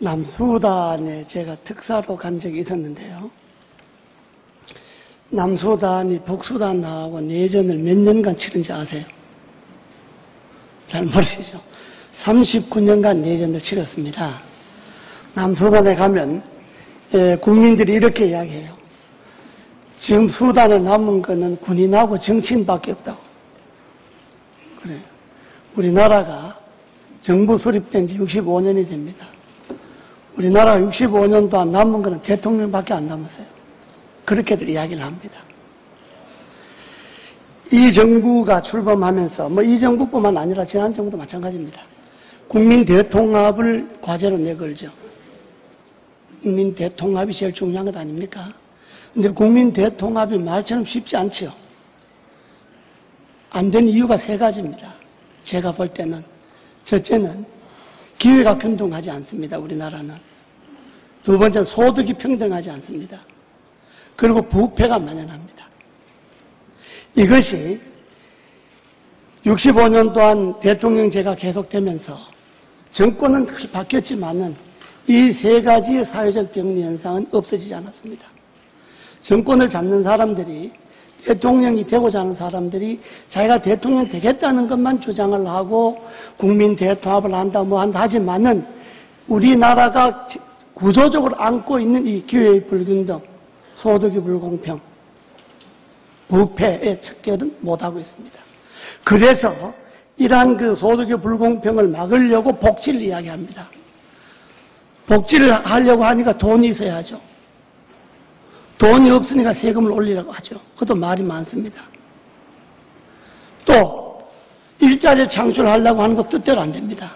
남수단에 제가 특사로 간 적이 있었는데요. 남수단이 북수단하고 내전을 몇 년간 치른지 아세요? 잘 모르시죠? 39년간 내전을 치렀습니다. 남수단에 가면 국민들이 이렇게 이야기해요. 지금 수단에 남은 거는 군인하고 정치인밖에 없다고. 그래요. 우리나라가 정부 수립된 지 65년이 됩니다. 우리나라가 65년 동안 남은 거는 대통령밖에 안 남았어요. 그렇게들 이야기를 합니다. 이 정부가 출범하면서 이 정부뿐만 아니라 지난 정부도 마찬가지입니다. 국민 대통합을 과제로 내걸죠. 국민 대통합이 제일 중요한 것 아닙니까? 근데 국민 대통합이 말처럼 쉽지 않지요. 안 된 이유가 세 가지입니다. 제가 볼 때는. 첫째는 기회가 균등하지 않습니다. 우리나라는. 두 번째는 소득이 평등하지 않습니다. 그리고 부패가 만연합니다. 이것이 65년 동안 대통령제가 계속되면서 정권은 바뀌었지만은 이 세 가지의 사회적 병리 현상은 없어지지 않았습니다. 정권을 잡는 사람들이, 대통령이 되고자 하는 사람들이 자기가 대통령 되겠다는 것만 주장을 하고 국민 대통합을 한다 한다 하지만은 우리나라가 구조적으로 안고 있는 이 기회의 불균등, 소득의 불공평, 부패의 척결은 못하고 있습니다. 그래서 이러한 그 소득의 불공평을 막으려고 복지를 이야기합니다. 복지를 하려고 하니까 돈이 있어야죠. 돈이 없으니까 세금을 올리라고 하죠. 그것도 말이 많습니다. 또 일자리를 창출하려고 하는 것 뜻대로 안 됩니다.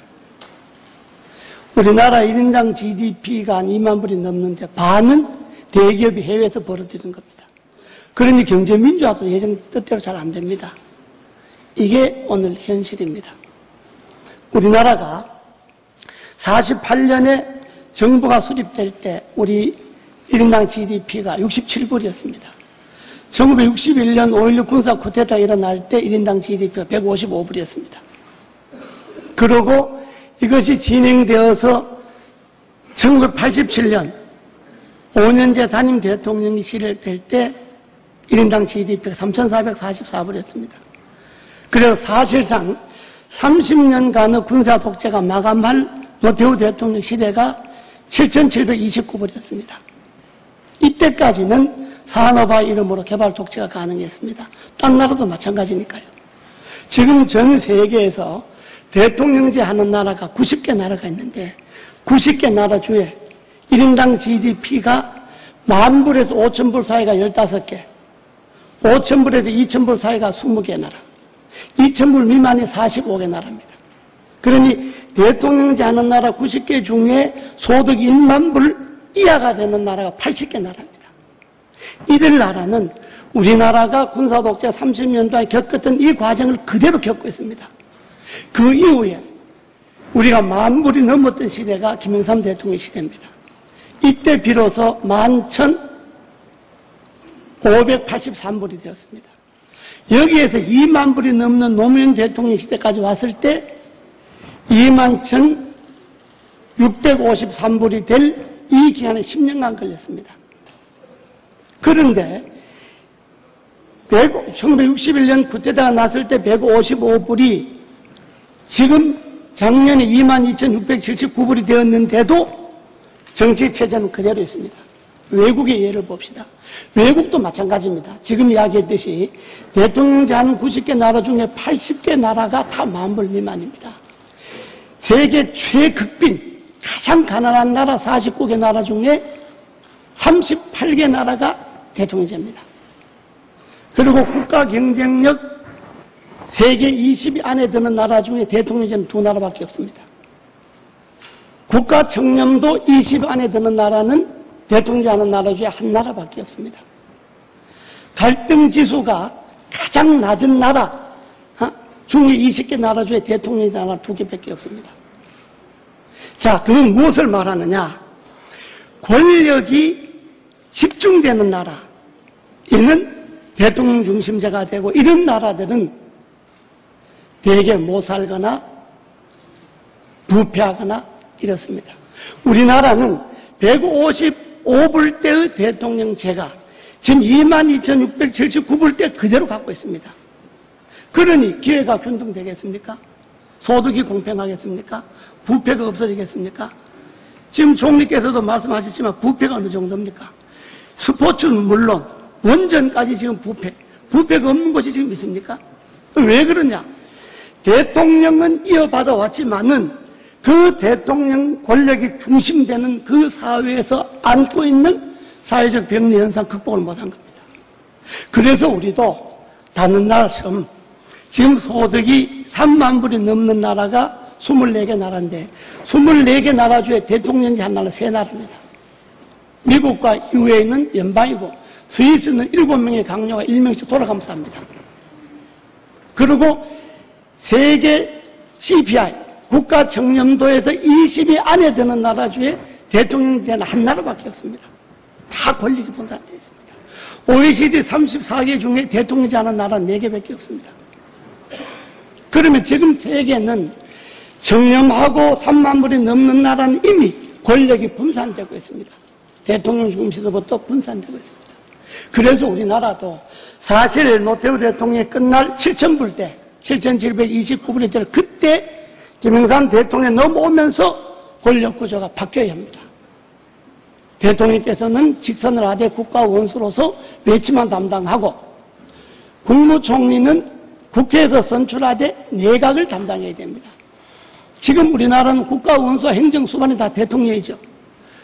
우리나라 1인당 GDP가 한 2만 불이 넘는데 반은 대기업이 해외에서 벌어들이는 겁니다. 그러니 경제민주화도 예전 뜻대로 잘 안 됩니다. 이게 오늘 현실입니다. 우리나라가 48년에 정부가 수립될 때 우리 1인당 GDP가 67불이었습니다. 1961년 5.16 군사 쿠데타 일어날 때 1인당 GDP가 155불이었습니다. 그러고 이것이 진행되어서 1987년 5년제 단임 대통령이 시절될 때 1인당 GDP가 3,444불이었습니다. 그래서 사실상 30년간의 군사 독재가 마감할 노태우 대통령 시대가 7,729불이었습니다. 이때까지는 산업화 이름으로 개발 독재가 가능했습니다. 딴 나라도 마찬가지니까요. 지금 전 세계에서 대통령제 하는 나라가 90개 나라가 있는데 90개 나라 중에 1인당 GDP가 10,000불에서 5,000불 사이가 15개, 5,000불에서 2,000불 사이가 20개 나라, 2,000불 미만이 45개 나라입니다. 그러니 대통령제 하는 나라 90개 중에 소득 1만 불 이하가 되는 나라가 80개 나라입니다. 이들 나라는 우리나라가 군사독재 30년 동안 겪었던 이 과정을 그대로 겪고 있습니다. 그 이후에 우리가 10,000불이 넘었던 시대가 김영삼 대통령 시대입니다. 이때 비로소 11,583불이 되었습니다. 여기에서 20,000불이 넘는 노무현 대통령 시대까지 왔을 때 21,653불이 될 이 기간에 10년간 걸렸습니다. 그런데 1961년 쿠데타가 났을 때 155불이 지금 작년에 22,679불이 되었는데도 정치체제는 그대로 있습니다. 외국의 예를 봅시다. 외국도 마찬가지입니다. 지금 이야기했듯이 대통령제 하는 90개 나라 중에 80개 나라가 다 10,000불 미만입니다. 세계 최극빈 가장 가난한 나라 49개 나라 중에 38개 나라가 대통령제입니다. 그리고 국가 경쟁력 세계 20위 안에 드는 나라 중에 대통령제는 2나라밖에 없습니다. 국가 청렴도 20위 안에 드는 나라는 대통령제 하는 나라 중에 1나라밖에 없습니다. 갈등 지수가 가장 낮은 나라 중에 20개 나라 중에 대통령제 나라 2개밖에 없습니다. 자, 그건 무엇을 말하느냐? 권력이 집중되는 나라, 이는 대통령 중심제가 되고 이런 나라들은 대개 못 살거나 부패하거나 이렇습니다. 우리나라는 155불대의 대통령제가 지금 22,679불대 그대로 갖고 있습니다. 그러니 기회가 균등되겠습니까? 소득이 공평하겠습니까? 부패가 없어지겠습니까? 지금 총리께서도 말씀하셨지만 부패가 어느 정도입니까? 스포츠는 물론 원전까지 지금 부패가 없는 곳이 지금 있습니까? 왜 그러냐? 대통령은 이어받아 왔지만은 그 대통령 권력이 중심되는 그 사회에서 안고 있는 사회적 병리 현상 극복을 못한 겁니다. 그래서 우리도 다른 나라처럼 지금 소득이 3만 불이 넘는 나라가 24개 나라인데 24개 나라 중에 대통령이 한 나라 3나라입니다. 미국과 UAE는 연방이고 스위스는 7명의 강요가 1명씩 돌아가면서 합니다. 그리고 세계 CPI 국가 청렴도에서 20위 안에 드는 나라 중에 대통령제는 한 나라밖에 없습니다. 다 권력이 분산되어 있습니다. OECD 34개 중에 대통령제 하는 나라는 4개밖에 없습니다. 그러면 지금 세계는 청렴하고 3만 불이 넘는 나라는 이미 권력이 분산되고 있습니다. 대통령 중심으로부터 분산되고 있습니다. 그래서 우리나라도 사실 노태우 대통령이 끝날 7,000불 때 7,729불이 될 그때 김영삼 대통령이 넘어오면서 권력구조가 바뀌어야 합니다. 대통령께서는 직선을 하되 국가 원수로서 외치만 담당하고 국무총리는 국회에서 선출하되 내각을 담당해야 됩니다. 지금 우리나라는 국가 원수와 행정 수반이 다 대통령이죠.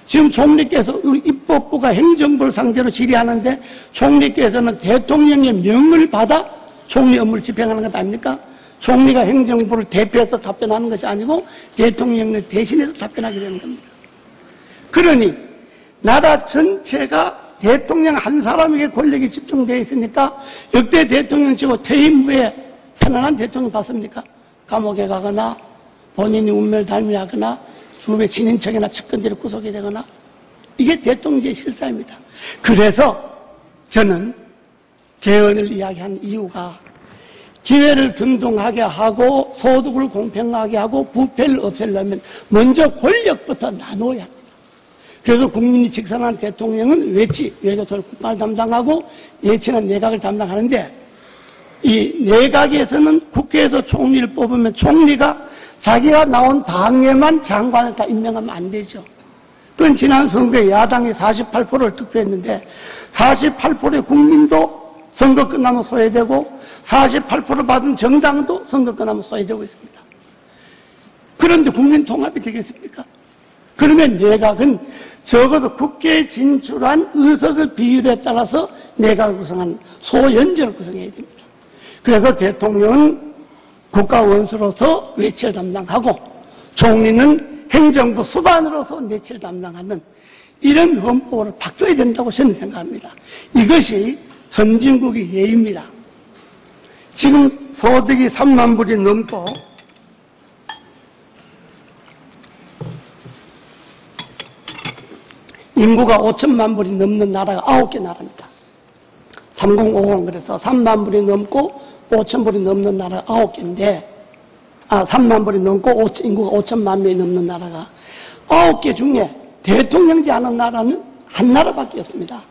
지금 총리께서 우리 입법부가 행정부를 상대로 질의하는데 총리께서는 대통령의 명을 받아 총리 업무를 집행하는 것 아닙니까? 총리가 행정부를 대표해서 답변하는 것이 아니고 대통령을 대신해서 답변하게 되는 겁니다. 그러니 나라 전체가 대통령 한 사람에게 권력이 집중되어 있으니까 역대 대통령 치고 퇴임 후에 편안한 대통령 봤습니까? 감옥에 가거나 본인이 운명을 달미하거나 주변 친인척이나 측근들이 구속이 되거나 이게 대통령제의 실사입니다. 그래서 저는 개헌을 이야기한 이유가 기회를 균등하게 하고 소득을 공평하게 하고 부패를 없애려면 먼저 권력부터 나눠야 합니다. 그래서 국민이 직선한 대통령은 외교통일 국방을 담당하고 예치는 내각을 담당하는데 이 내각에서는 국회에서 총리를 뽑으면 총리가 자기가 나온 당에만 장관을 다 임명하면 안 되죠. 그건 지난 선거에 야당이 48%를 득표했는데 48%의 국민도 선거 끝나면 소외되고 48% 받은 정당도 선거 끝나면 소외되고 있습니다. 그런데 국민 통합이 되겠습니까? 그러면 내각은 적어도 국회에 진출한 의석의 비율에 따라서 내각을 구성하는 소연전을 구성해야 됩니다. 그래서 대통령은 국가 원수로서 외치를 담당하고 총리는 행정부 수반으로서 내치를 담당하는 이런 헌법을 바뀌어야 된다고 저는 생각합니다. 이것이 선진국의 예입니다. 지금 소득이 3만 불이 넘고 인구가 5천만 불이 넘는 나라가 9개 나라입니다. 3050 그래서 3만 불이 넘고 5천 불이 넘는 나라가 9개인데 3만 불이 넘고 인구가 5천만 명이 넘는 나라가 9개 중에 대통령제 하는 나라는 한 나라밖에 없습니다.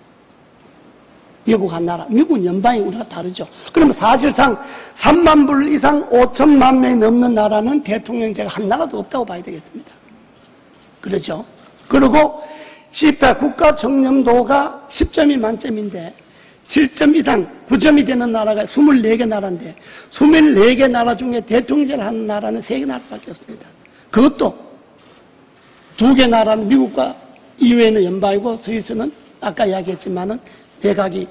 미국 한 나라. 미국은 연방이 우리가 다르죠. 그러면 사실상 3만 불 이상 5천만 명이 넘는 나라는 대통령제가 한 나라도 없다고 봐야 되겠습니다. 그렇죠? 그리고 CPI 국가 청렴도가 10점이 만점인데 7점 이상 9점이 되는 나라가 24개 나라인데 24개 나라 중에 대통령제를 하는 나라는 3개 나라밖에 없습니다. 그것도 2개 나라는 미국과 이외에는 연방이고 스위스는 아까 이야기했지만은 내각이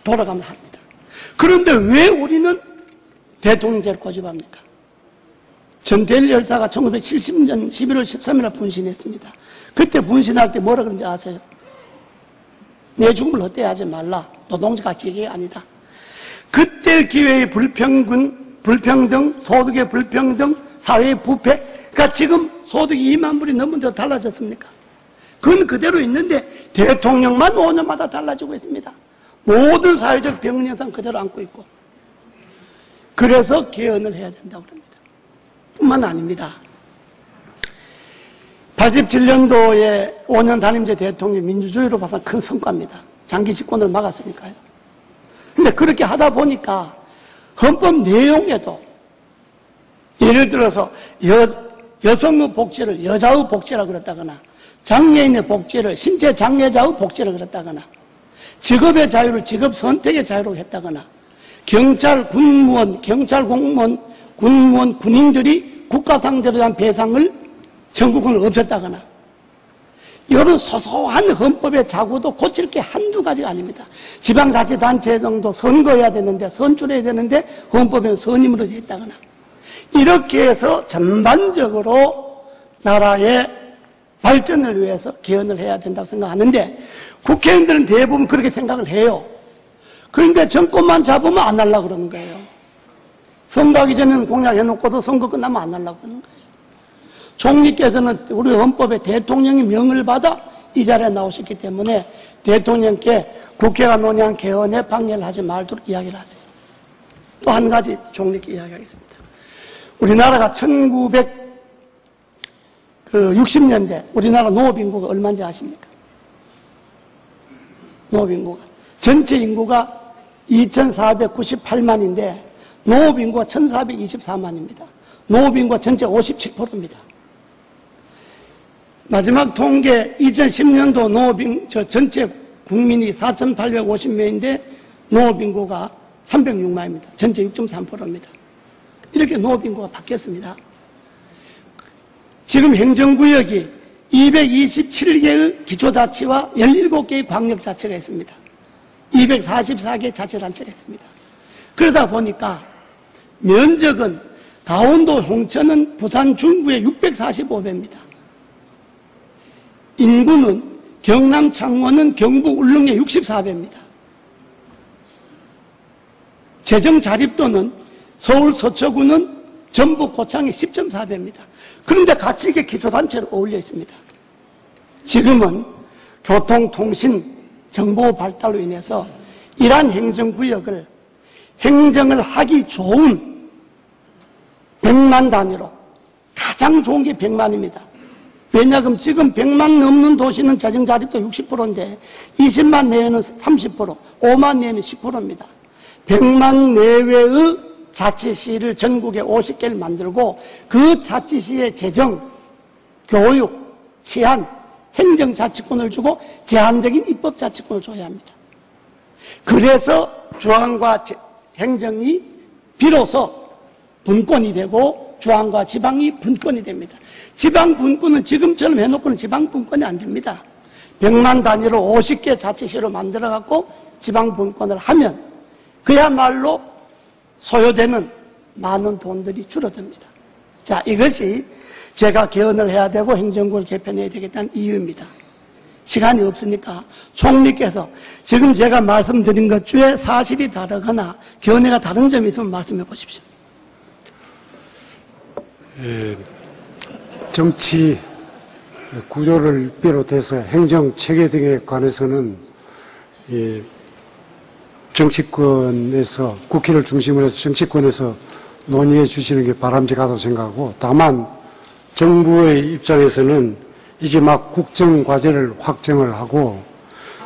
돌아가면서 합니다. 그런데 왜 우리는 대통령제를 고집합니까? 전대일 열사가 1970년 11월 13일에 분신했습니다. 그때 분신할 때 뭐라 그런지 아세요? 내 죽음을 헛되이 하지 말라. 노동자가 기계가 아니다. 그때 기회의 불평등, 소득의 불평등, 사회의 부패. 그러니까 지금 소득이 2만 불이 넘는데 달라졌습니까? 그건 그대로 있는데 대통령만 5년마다 달라지고 있습니다. 모든 사회적 병원 현상 그대로 안고 있고. 그래서 개헌을 해야 된다고 합니다. 뿐만 아닙니다. 87년도에 5년 단임제 대통령이 민주주의로 봐서 큰 성과입니다. 장기 집권을 막았으니까요. 근데 그렇게 하다 보니까 헌법 내용에도 예를 들어서 여성의 복지를 여자의 복지라고 그랬다거나 장애인의 복지를 신체 장애자의 복지라고 그랬다거나 직업의 자유를 직업 선택의 자유로 했다거나 경찰, 군무원, 경찰 공무원, 군무원, 군인들이 국가 상대로 대한 배상을 전국을 없앴다거나 이런 소소한 헌법의 자구도 고칠 게 한두 가지가 아닙니다. 지방자치단체 정도 선거해야 되는데 선출해야 되는데 헌법에는 선임으로 되어 있다거나 이렇게 해서 전반적으로 나라의 발전을 위해서 개헌을 해야 된다고 생각하는데 국회의원들은 대부분 그렇게 생각을 해요. 그런데 정권만 잡으면 안 하려고 그러는 거예요. 선거하기 전에는 공약해놓고도 선거 끝나면 안 하려고 그러는 거예요. 총리께서는 우리 헌법에 대통령이 명을 받아 이 자리에 나오셨기 때문에 대통령께 국회가 논의한 개헌에 방해를 하지 말도록 이야기를 하세요. 또 한 가지 총리께 이야기하겠습니다. 우리나라가 1960년대 우리나라 농업인구가 얼마인지 아십니까? 농업인구가 전체 인구가 2498만인데 농업인구가 1424만입니다. 농업인구가 전체 57%입니다. 마지막 통계 2010년도 전체 국민이 4,850명인데 농업인구가 306만입니다. 전체 6.3%입니다. 이렇게 농업인구가 바뀌었습니다. 지금 행정구역이 227개의 기초자치와 17개의 광역자치가 있습니다. 244개 자치단체가 있습니다. 그러다 보니까 면적은 강원도 홍천은 부산 중구의 645배입니다. 인구는 경남 창원은 경북 울릉의 64배입니다. 재정 자립도는 서울 서초구는 전북 고창의 10.4배입니다. 그런데 같이 이게 기초단체로 어울려 있습니다. 지금은 교통, 통신, 정보 발달로 인해서 이러한 행정구역을 행정을 하기 좋은 100만 단위로 가장 좋은 게 100만입니다. 왜냐하면 지금 100만 넘는 도시는 재정 자립도 60%인데 20만 내외는 30%, 5만 내외는 10%입니다. 100만 내외의 자치시를 전국에 50개를 만들고 그 자치시의 재정, 교육, 치안, 행정자치권을 주고 제한적인 입법자치권을 줘야 합니다. 그래서 중앙과 행정이 비로소 분권이 되고 중앙과 지방이 분권이 됩니다. 지방 분권은 지금처럼 해놓고는 지방 분권이 안 됩니다. 100만 단위로 50개 자치시로 만들어갖고 지방 분권을 하면 그야말로 소요되는 많은 돈들이 줄어듭니다. 자, 이것이 제가 개헌을 해야 되고 행정구를 개편해야 되겠다는 이유입니다. 시간이 없으니까 총리께서 지금 제가 말씀드린 것 중에 사실이 다르거나 견해가 다른 점이 있으면 말씀해 보십시오. 정치 구조를 비롯해서 행정 체계 등에 관해서는 정치권에서 국회를 중심으로 해서 정치권에서 논의해 주시는 게 바람직하다고 생각하고, 다만 정부의 입장에서는 이제 막 국정과제를 확정을 하고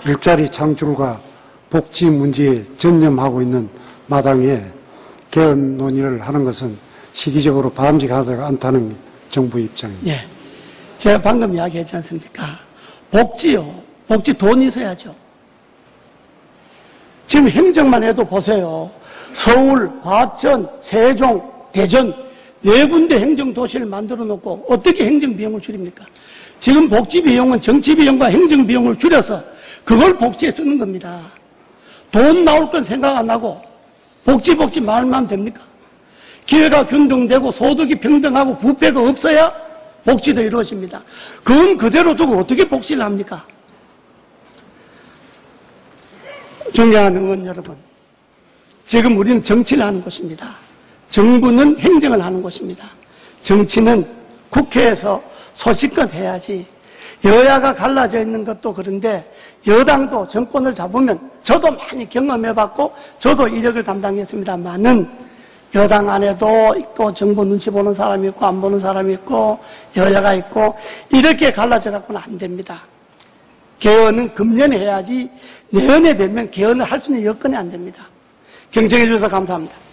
일자리 창출과 복지 문제에 전념하고 있는 마당에 개헌 논의를 하는 것은 시기적으로 바람직하지 않다는 정부의 입장입니다. 예. 제가 방금 이야기했지 않습니까? 복지요. 복지 돈 있어야죠. 지금 행정만 해도 보세요. 서울, 과천, 세종, 대전 4군데 행정도시를 만들어 놓고 어떻게 행정비용을 줄입니까? 지금 복지비용은 정치비용과 행정비용을 줄여서 그걸 복지에 쓰는 겁니다. 돈 나올 건 생각 안 하고 복지 말만 하면 됩니까? 기회가 균등되고 소득이 평등하고 부패가 없어야 복지도 이루어집니다. 그건 그대로 두고 어떻게 복지를 합니까? 존경하는 의원 여러분, 지금 우리는 정치를 하는 곳입니다. 정부는 행정을 하는 곳입니다. 정치는 국회에서 소식껏 해야지. 여야가 갈라져 있는 것도 그런데 여당도 정권을 잡으면 저도 많이 경험해봤고 저도 이력을 담당했습니다만은 여당 안에도 또 정부 눈치 보는 사람이 있고 안 보는 사람이 있고 여야가 있고 이렇게 갈라져 갖고는 안 됩니다. 개헌은 금년에 해야지 내년에 되면 개헌을 할 수 있는 여건이 안 됩니다. 경청해 주셔서 감사합니다.